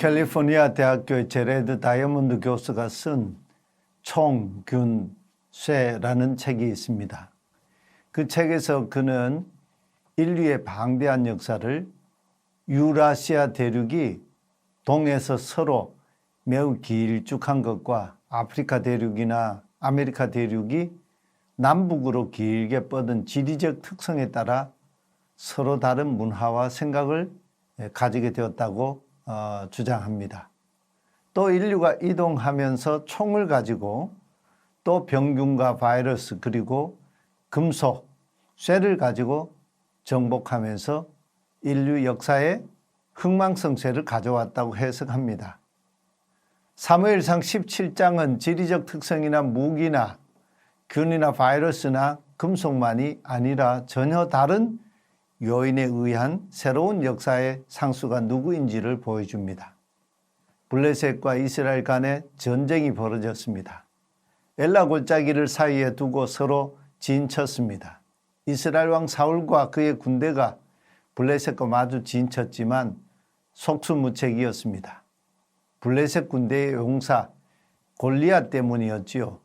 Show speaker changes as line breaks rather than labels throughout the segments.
캘리포니아 대학교의 제레드 다이아몬드 교수가 쓴 총균쇠라는 책이 있습니다. 그 책에서 그는 인류의 방대한 역사를 유라시아 대륙이 동에서 서로 매우 길쭉한 것과 아프리카 대륙이나 아메리카 대륙이 남북으로 길게 뻗은 지리적 특성에 따라 서로 다른 문화와 생각을 가지게 되었다고 주장합니다. 또 인류가 이동하면서 총을 가지고 또 병균과 바이러스 그리고 금속, 쇠를 가지고 정복하면서 인류 역사에 흥망성쇠를 가져왔다고 해석합니다. 사무엘상 17장은 지리적 특성이나 무기나 균이나 바이러스나 금속만이 아니라 전혀 다른 요인에 의한 새로운 역사의 상수가 누구인지를 보여줍니다. 블레셋과 이스라엘 간에 전쟁이 벌어졌습니다. 엘라 골짜기를 사이에 두고 서로 진쳤습니다. 이스라엘 왕 사울과 그의 군대가 블레셋과 마주 진쳤지만 속수무책이었습니다. 블레셋 군대의 용사 골리앗 때문이었지요.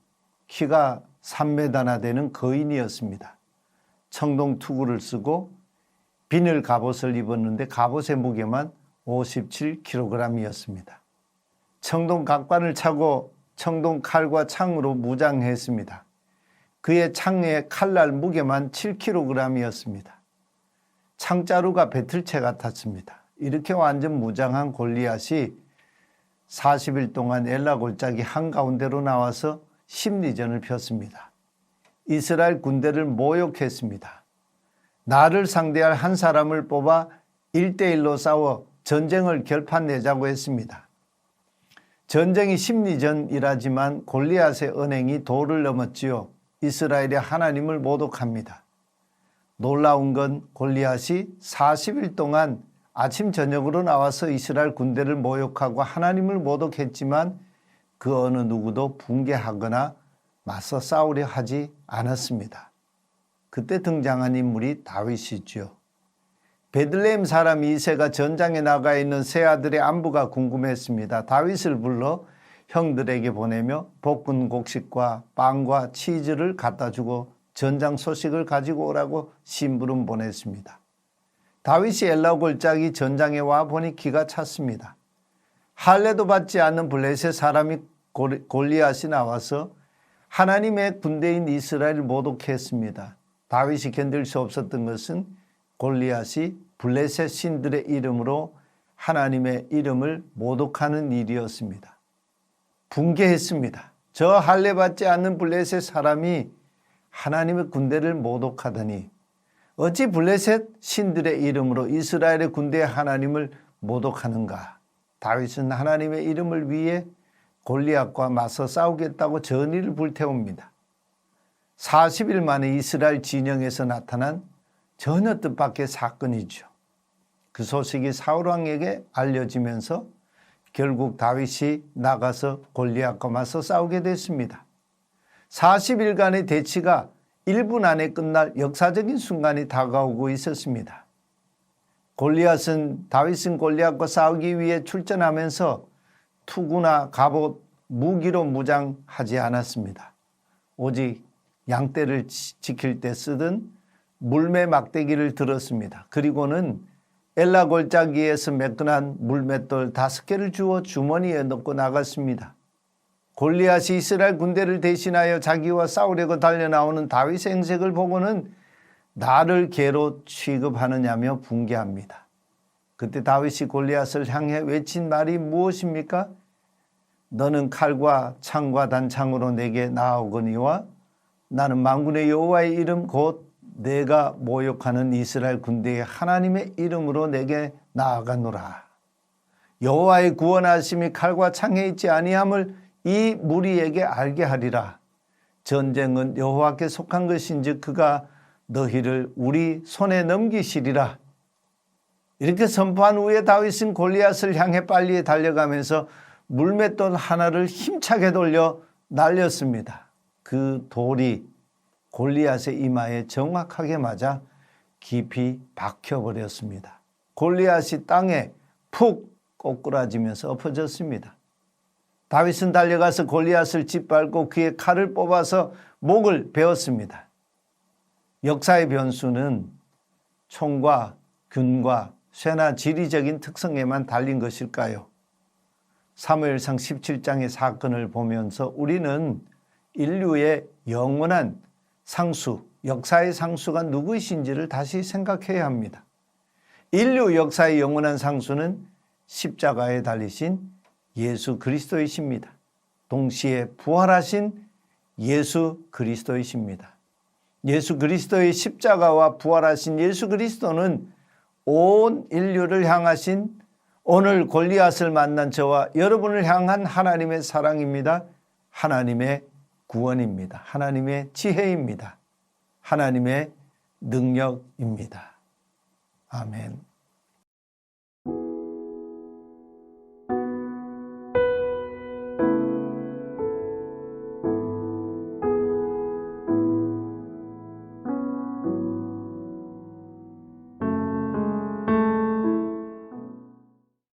키가 3m나 되는 거인이었습니다. 청동 투구를 쓰고 비늘 갑옷을 입었는데 갑옷의 무게만 57kg이었습니다. 청동 각관을 차고 청동 칼과 창으로 무장했습니다. 그의 창의 칼날 무게만 7kg이었습니다. 창자루가 배틀채 같았습니다. 이렇게 완전 무장한 골리앗이 40일 동안 엘라 골짜기 한가운데로 나와서 심리전을 폈습니다. 이스라엘 군대를 모욕했습니다. 나를 상대할 한 사람을 뽑아 1대1로 싸워 전쟁을 결판내자고 했습니다. 전쟁이 심리전이라지만 골리앗의 언행이 도를 넘었지요. 이스라엘이 하나님을 모독합니다. 놀라운 건 골리앗이 40일 동안 아침 저녁으로 나와서 이스라엘 군대를 모욕하고 하나님을 모독했지만 그 어느 누구도 붕괴하거나 맞서 싸우려 하지 않았습니다. 그때 등장한 인물이 다윗이죠. 베들레헴 사람 이새가 전장에 나가 있는 세 아들의 안부가 궁금했습니다. 다윗을 불러 형들에게 보내며 볶은 곡식과 빵과 치즈를 갖다 주고 전장 소식을 가지고 오라고 심부름 보냈습니다. 다윗이 엘라 골짜기 전장에 와 보니 기가 찼습니다. 할례도 받지 않는 블레셋 사람이 골리앗이 나와서 하나님의 군대인 이스라엘을 모독했습니다. 다윗이 견딜 수 없었던 것은 골리앗이 블레셋 신들의 이름으로 하나님의 이름을 모독하는 일이었습니다. 붕괴했습니다. 저 할례 받지 않는 블레셋 사람이 하나님의 군대를 모독하더니 어찌 블레셋 신들의 이름으로 이스라엘의 군대의 하나님을 모독하는가. 다윗은 하나님의 이름을 위해 골리앗과 맞서 싸우겠다고 전의를 불태웁니다. 40일 만에 이스라엘 진영에서 나타난 전혀 뜻밖의 사건이죠. 그 소식이 사울왕에게 알려지면서 결국 다윗이 나가서 골리앗과 맞서 싸우게 됐습니다. 40일간의 대치가 1분 안에 끝날 역사적인 순간이 다가오고 있었습니다. 다윗은 골리앗과 싸우기 위해 출전하면서 투구나 갑옷, 무기로 무장하지 않았습니다. 오직 양떼를 지킬 때 쓰던 물매 막대기를 들었습니다. 그리고는 엘라 골짜기에서 매끈한 물맷돌 5개를 주워 주머니에 넣고 나갔습니다. 골리앗이 이스라엘 군대를 대신하여 자기와 싸우려고 달려나오는 다윗의 행색을 보고는 나를 개로 취급하느냐며 붕괴합니다. 그때 다윗이 골리앗을 향해 외친 말이 무엇입니까? 너는 칼과 창과 단창으로 내게 나아오거니와 나는 만군의 여호와의 이름 곧 내가 모욕하는 이스라엘 군대의 하나님의 이름으로 내게 나아가노라. 여호와의 구원하심이 칼과 창에 있지 아니함을 이 무리에게 알게 하리라. 전쟁은 여호와께 속한 것인즉 그가 너희를 우리 손에 넘기시리라. 이렇게 선포한 후에 다윗은 골리앗을 향해 빨리 달려가면서 물맷돌 하나를 힘차게 돌려 날렸습니다. 그 돌이 골리앗의 이마에 정확하게 맞아 깊이 박혀버렸습니다. 골리앗이 땅에 푹 꼬꾸라지면서 엎어졌습니다. 다윗은 달려가서 골리앗을 짓밟고 그의 칼을 뽑아서 목을 베었습니다. 역사의 변수는 총과 균과 쇠나 지리적인 특성에만 달린 것일까요? 사무엘상 17장의 사건을 보면서 우리는 인류의 영원한 상수, 역사의 상수가 누구이신지를 다시 생각해야 합니다. 인류 역사의 영원한 상수는 십자가에 달리신 예수 그리스도이십니다. 동시에 부활하신 예수 그리스도이십니다. 예수 그리스도의 십자가와 부활하신 예수 그리스도는 온 인류를 향하신 오늘 골리앗을 만난 저와 여러분을 향한 하나님의 사랑입니다. 하나님의 구원입니다. 하나님의 지혜입니다. 하나님의 능력입니다. 아멘.